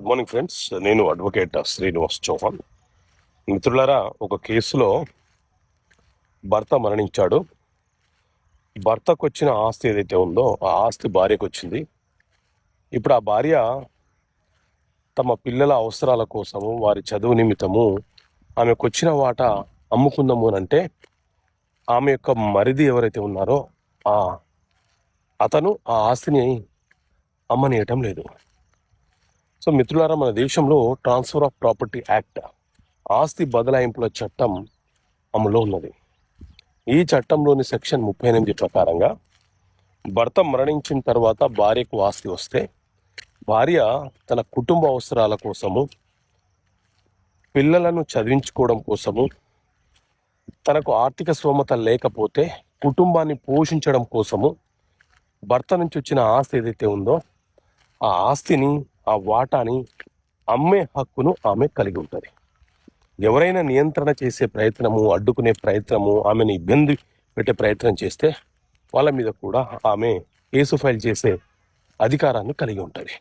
Good morning friends. నేను advocate Srinivas Chauhan. మిత్రులారా, ఒక కేసులో భర్త మరణించాడు. భర్తకు వచ్చిన ఆస్తి ఏదైతే ఉందో ఆ ఆస్తి భార్యకు వచ్చింది. ఇప్పుడు ఆ భార్య తమ పిల్లల అవసరాల కోసము, వారి చదువు నిమిత్తము ఆమెకు వచ్చిన వాటా అమ్ముకుందాము అని అంటే ఆమె యొక్క మరిది ఎవరైతే ఉన్నారో అతను ఆ ఆస్తిని అమ్మనీయటం లేదు. సో మిత్రులారా, మన దేశంలో ట్రాన్స్ఫర్ ఆఫ్ ప్రాపర్టీ యాక్ట్, ఆస్తి బదలాయింపుల చట్టం అమలులో ఉన్నది. ఈ చట్టంలోని సెక్షన్ 38 ప్రకారంగా భర్త మరణించిన తర్వాత భార్యకు ఆస్తి వస్తే భార్య తన కుటుంబ అవసరాల కోసము, పిల్లలను చదివించుకోవడం కోసము, తనకు ఆర్థిక స్తోమత లేకపోతే కుటుంబాన్ని పోషించడం కోసము భర్త నుంచి వచ్చిన ఆస్తి ఏదైతే ఉందో ఆ ఆస్తిని, ఆ వాటాని అమ్మే హక్కును ఆమె కలిగి ఉంటుంది. ఎవరైనా నియంత్రణ చేసే ప్రయత్నము, అడ్డుకునే ప్రయత్నము, ఆమెను ఇబ్బంది పెట్టే ప్రయత్నం చేస్తే వాళ్ళ మీద కూడా ఆమె కేసు ఫైల్ చేసే అధికారాన్ని కలిగి ఉంటుంది.